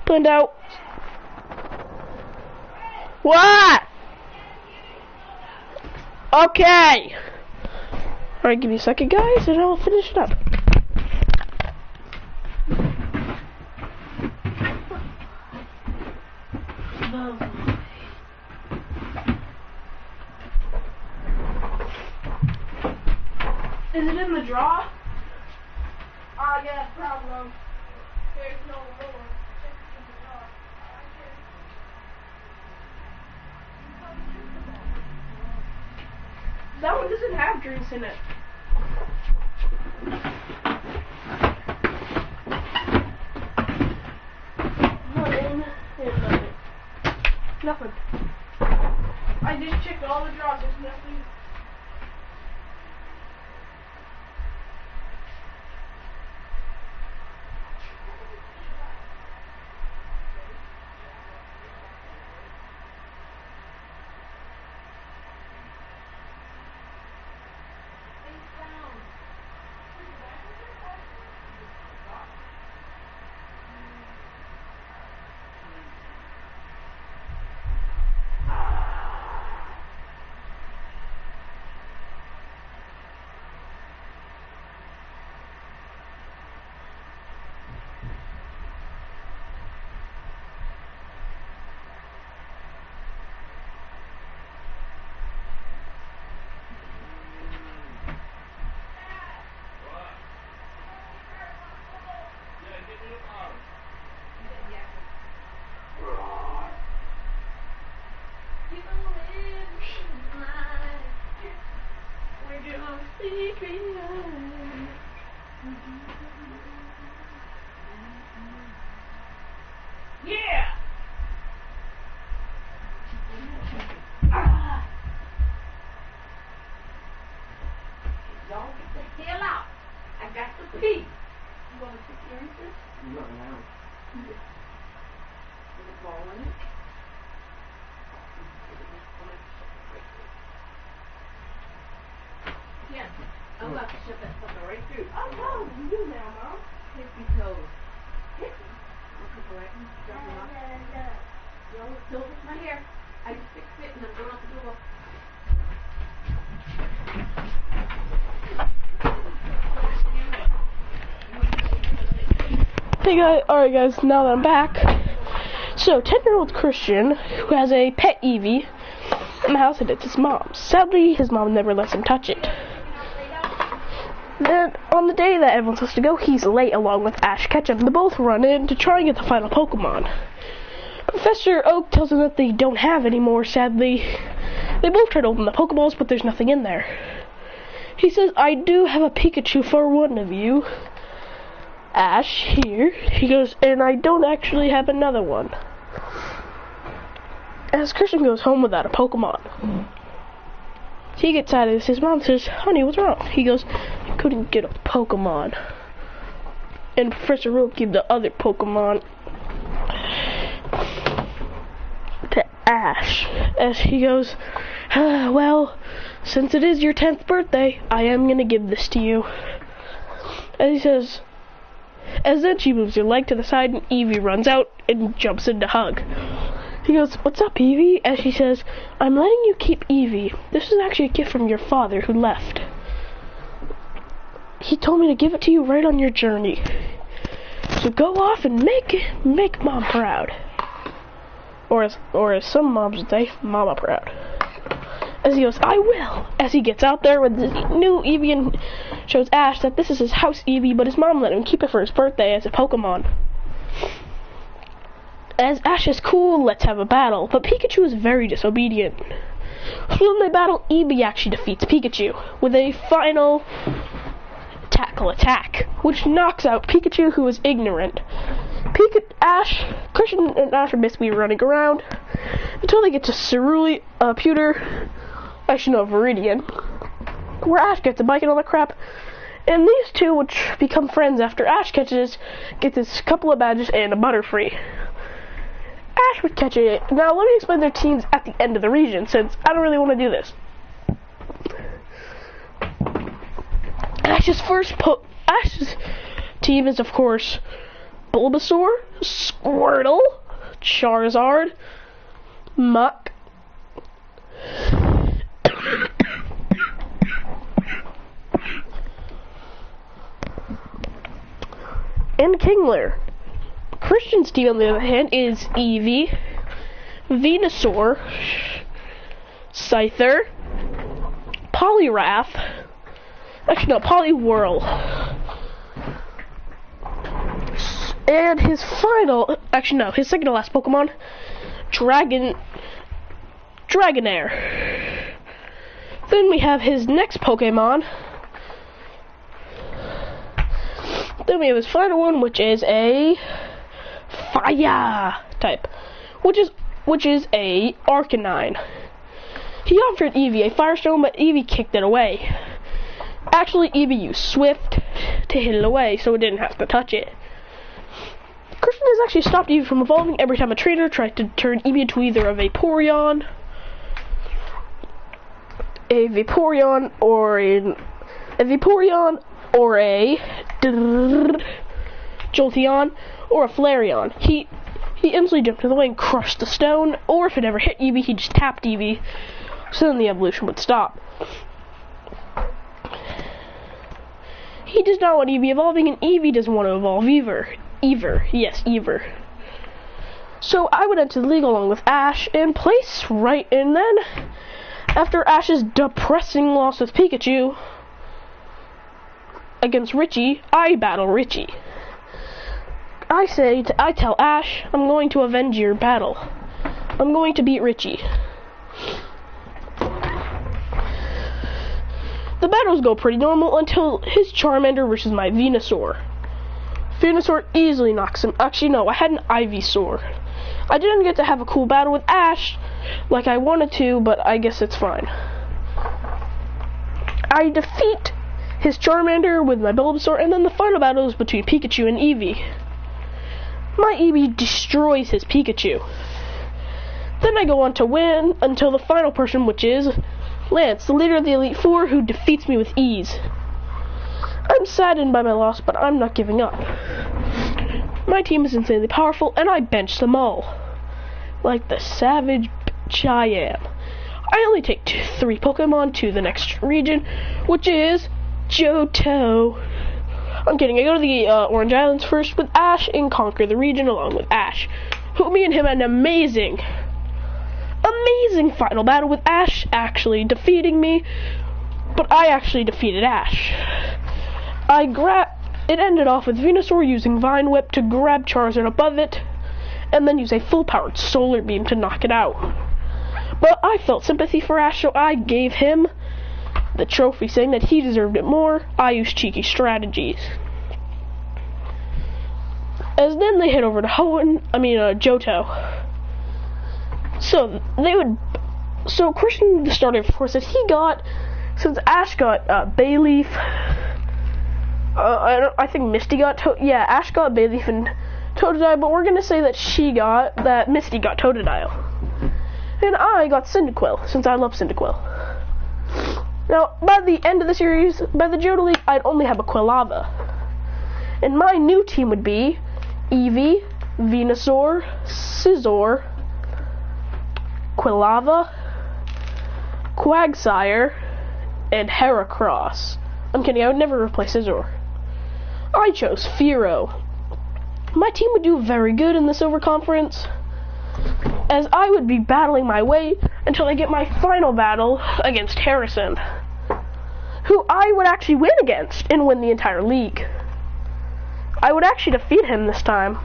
Blend out. What? Okay. Alright, give me a second, guys, and I'll finish it up. Is it in the drawer? Yeah, problem. There's no more. That one doesn't have drinks in it. Nothing. I just checked all the drawers, there's nothing. Yeah! Y'all get the hell out. I got to pee. You want to sit here and sit? Not now. With a ball in it. Yeah, I'm about to shove that sucker right through. Oh, no, you now, Mom. Hippie toes. Hippie. I'll put it right in. Drop it off. Don't hit my hair. I just fixed it and I'm going out the door. Hey guys, alright guys, now that I'm back. So, 10-year-old Christian, who has a pet Eevee in the house, and it's his mom's. Sadly, his mom never lets him touch it. Then, on the day that everyone's supposed to go, he's late along with Ash Ketchum. They both run in to try and get the final Pokemon. Professor Oak tells them that they don't have any more, sadly. They both try to open the Pokeballs, but there's nothing in there. He says, I do have a Pikachu for one of you. Ash, here. He goes, and I don't actually have another one. As Christian goes home without a Pokemon. He gets out of this. His mom says, honey, what's wrong? He goes, I couldn't get a Pokemon. And Professor Oak gave the other Pokemon to Ash. As he goes, well, since it is your 10th birthday, I am going to give this to you. And he says, as then she moves her leg to the side and Eevee runs out and jumps in to hug. He goes, what's up, Eevee? And she says, I'm letting you keep Eevee. This is actually a gift from your father who left. He told me to give it to you right on your journey. So go off and make Mom proud. Or as some moms would say, Mama proud. As he goes, I will. As he gets out there with his new Eevee and shows Ash that this is his house Eevee, but his mom let him keep it for his birthday as a Pokemon. As Ash is cool, let's have a battle, but Pikachu is very disobedient. So when they battle, Eevee actually defeats Pikachu with a final tackle attack, which knocks out Pikachu, who is ignorant. Christian and Ash are basically running around until they get to Cerulea, Pewter, Viridian, where Ash gets a bike and all that crap. And these two, which become friends after Ash gets this couple of badges and a Butterfree. Ash would catch it. Now let me explain their teams at the end of the region, since I don't really want to do this. Ash's team is, of course, Bulbasaur, Squirtle, Charizard, Muk, and Kingler. Christian's team, on the other hand, is Eevee, Venusaur, Scyther, Poliwrath, actually no, Poliwhirl, and his final, actually no, his second to last Pokemon, Dragonair. Then we have his next Pokemon. Then we have his final one, which is a Fire type, which is a Arcanine. He offered Eevee a Firestone, but Eevee kicked it away. Actually, Eevee used Swift to hit it away, so it didn't have to touch it. Christian has actually stopped Eevee from evolving every time a trainer tried to turn Eevee into either a Vaporeon, or a Jolteon, or a Flareon. He instantly jumped in the way and crushed the stone, or if it ever hit Eevee, he just tapped Eevee, so then the evolution would stop. He does not want Eevee evolving, and Eevee doesn't want to evolve either. Either. So I would enter the league along with Ash and place right, and then after Ash's depressing loss with Pikachu against Richie, I battle Richie. I tell Ash, I'm going to avenge your battle. I'm going to beat Richie. The battles go pretty normal until his Charmander versus my Venusaur. Venusaur easily knocks him. Actually, no, I had an Ivysaur. I didn't get to have a cool battle with Ash like I wanted to, but I guess it's fine. I defeat his Charmander with my Bulbasaur, and then the final battle is between Pikachu and Eevee. My Eevee destroys his Pikachu. Then I go on to win until the final person, which is Lance, the leader of the Elite Four, who defeats me with ease. I'm saddened by my loss, but I'm not giving up. My team is insanely powerful, and I bench them all. Like the savage bitch I am. I only take 3 Pokemon to the next region, which is Johto. I'm kidding, I go to the Orange Islands first with Ash and conquer the region along with Ash. Who me and him had an amazing final battle with Ash actually defeating me, but I actually defeated Ash. It ended off with Venusaur using Vine Whip to grab Charizard above it, and then use a full-powered Solar Beam to knock it out. But I felt sympathy for Ash, so I gave him the trophy, saying that he deserved it more. I used cheeky strategies. As then they head over to Johto. So Christian, the starter, of course, since Ash got Bayleaf, I think Misty got Ash got Bayleaf and Totodile, but we're gonna say that Misty got Totodile. And I got Cyndaquil, since I love Cyndaquil. Now, by the end of the series, by the Johto League, I'd only have a Quilava. And my new team would be Eevee, Venusaur, Scizor, Quilava, Quagsire, and Heracross. I'm kidding, I would never replace Scizor. I chose Fearow. My team would do very good in the Silver Conference, as I would be battling my way until I get my final battle against Harrison, who I would actually win against and win the entire league. I would actually defeat him this time.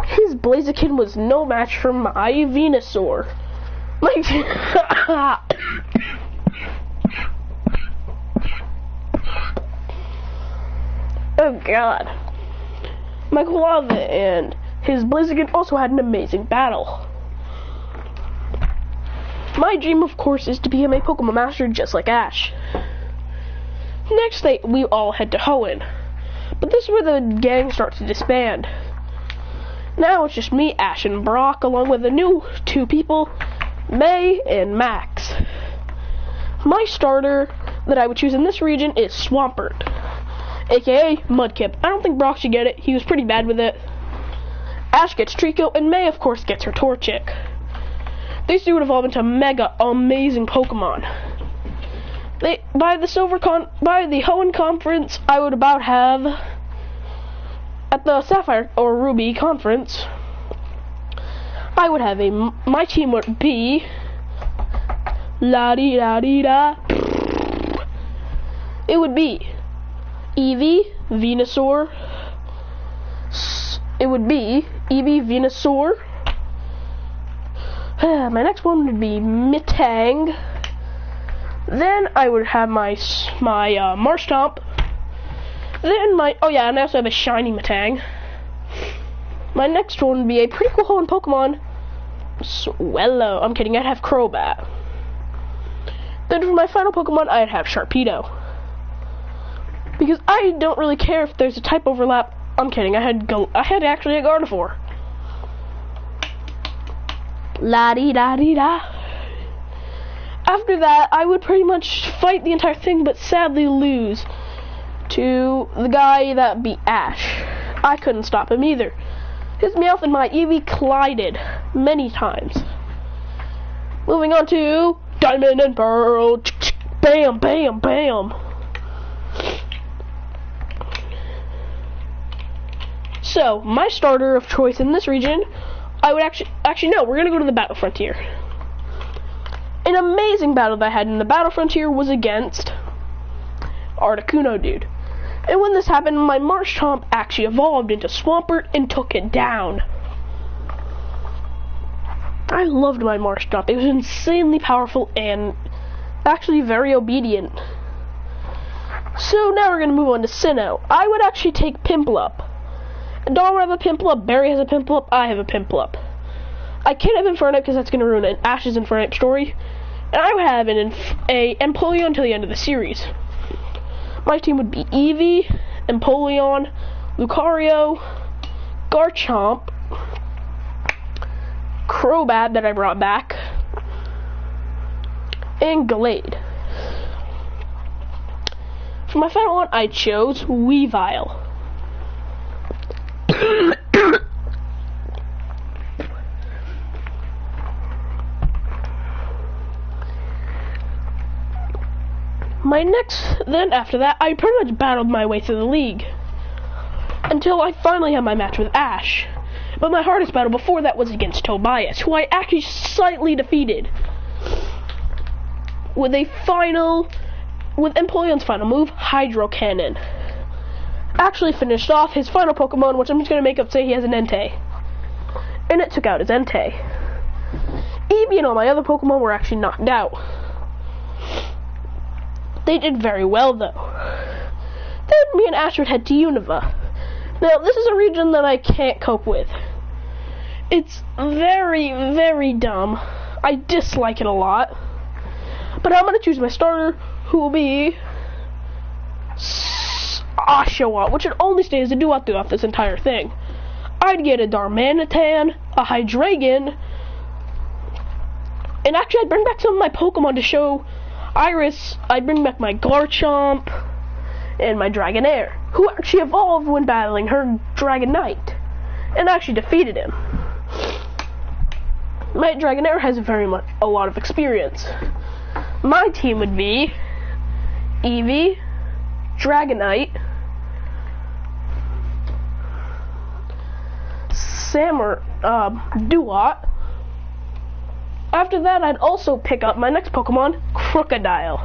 His Blaziken was no match for my Venusaur. Oh god. My Quilava and his Blaziken also had an amazing battle. My dream, of course, is to become a Pokemon Master just like Ash. Next day, we all head to Hoenn. But this is where the gang starts to disband. Now it's just me, Ash, and Brock, along with the new 2 people, May and Max. My starter that I would choose in this region is Swampert. aka Mudkip. I don't think Brock should get it. He was pretty bad with it. Ash gets Trico, and May, of course, gets her Torchic. These two would evolve into mega amazing Pokemon. By the Hoenn Conference, I would about have, at the Sapphire or Ruby Conference, I would have my team would be, la-dee-da-dee-da, it would be Eevee, Venusaur, it would be Eevee, Venusaur, my next one would be Metang. Then I would have my Marshtomp. Then and I also have a shiny Metang. My next one would be a pretty cool Hoenn Pokemon, Swellow. I'm kidding, I'd have Crobat. Then for my final Pokemon, I'd have Sharpedo. Because I don't really care if there's a type overlap. I'm kidding, I had actually a Gardevoir. La-dee-da-dee-da. After that, I would pretty much fight the entire thing, but sadly lose to the guy that beat Ash. I couldn't stop him either. His Meowth and my Eevee collided many times. Moving on to Diamond and Pearl. Bam, bam, bam. So, my starter of choice in this region, I would actually no, we're gonna go to the Battle Frontier. An amazing battle that I had in the Battle Frontier was against Articuno Dude. And when this happened, my Marshtomp actually evolved into Swampert and took it down. I loved my Marshtomp. It was insanely powerful and actually very obedient. So now we're going to move on to Sinnoh. I would actually take Piplup. Adara have a Piplup, Barry has a Piplup, I have a Piplup. I can't have Infernape because that's going to ruin an Ash's Infernape story. And I would have a Empoleon until the end of the series. My team would be Eevee, Empoleon, Lucario, Garchomp, Crobat that I brought back, and Gallade. For my final one, I chose Weavile. Then after that, I pretty much battled my way through the league until I finally had my match with Ash. But my hardest battle before that was against Tobias, who I actually slightly defeated with Empoleon's final move, Hydro Cannon. Actually finished off his final Pokemon, which I'm just going to make up say he has an Entei. And it took out his Entei. Eevee and all my other Pokemon were actually knocked out. They did very well, though. Then me and Ash would head to Unova. Now, this is a region that I can't cope with. It's very, very dumb. I dislike it a lot. But I'm going to choose my starter, who will be Oshawott, which would only stay as a Duat throughout this entire thing. I'd get a Darmanitan, a Hydreigon, and actually I'd bring back some of my Pokemon to show Iris. I'd bring back my Garchomp and my Dragonair, who actually evolved when battling her Dragonite, and actually defeated him. My Dragonair has a lot of experience. My team would be Eevee, Dragonite, Duat. After that, I'd also pick up my next Pokemon, Crocodile.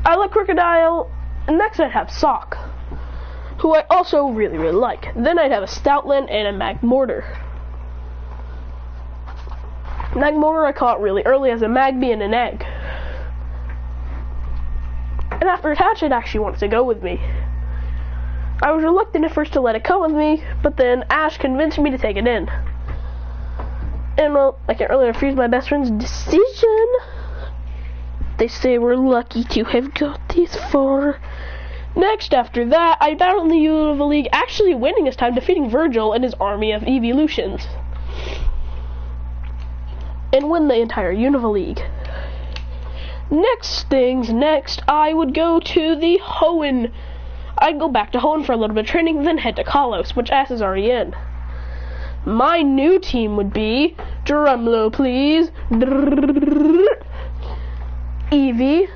I like Crocodile. Next, I'd have Sock, who I also really, really like. Then I'd have a Stoutland and a Magmortar. Magmortar I caught really early as a Magby and an egg. And after it hatched, it actually wanted to go with me. I was reluctant at first to let it come with me, but then Ash convinced me to take it in. And well, I can't really refuse my best friend's decision. They say we're lucky to have got this far. Next, after that, I battled in the Unova League, actually winning this time, defeating Virgil and his army of Evolutions. And win the entire Unova League. Next, I would go to the Hoenn. I'd go back to Hoenn for a little bit of training, then head to Kalos, which Ash is already in. My new team would be, drumroll please, Eevee.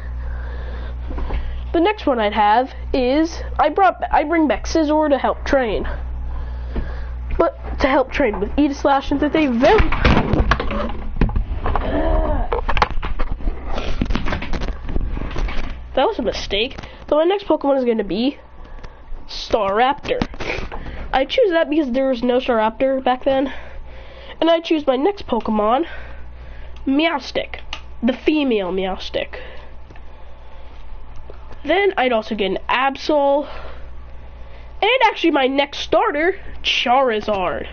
The next one I'd have is, I bring back Scizor to help train. But to help train with Aegislash, since it's a very... That was a mistake. So my next Pokemon is going to be Staraptor. I choose that because there was no Staraptor back then. And I choose my next Pokemon, Meowstic, the female Meowstic. Then I'd also get an Absol. And actually my next starter, Charizard.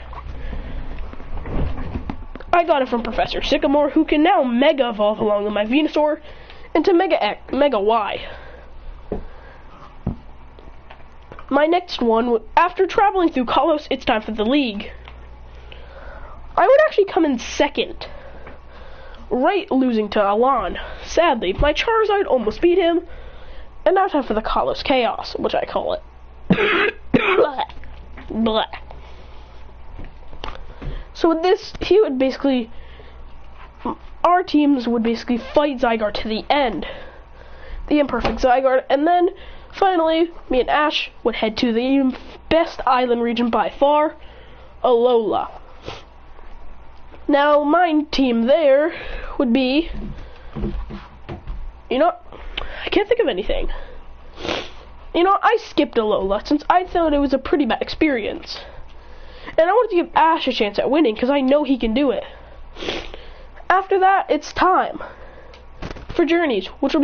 I got it from Professor Sycamore, who can now Mega Evolve along with my Venusaur into Mega Y. My next one, after traveling through Kalos, it's time for the League. I would actually come in second, right losing to Alan. Sadly, my Charizard almost beat him, and now time for the Kalos Chaos, which I call it. Blah. Blah. So with this, our teams would basically fight Zygarde to the end. The imperfect Zygarde, and then finally, me and Ash would head to the best island region by far, Alola. Now, my team there would be, I can't think of anything. I skipped Alola since I thought it was a pretty bad experience. And I wanted to give Ash a chance at winning because I know he can do it. After that, it's time for Journeys, which will be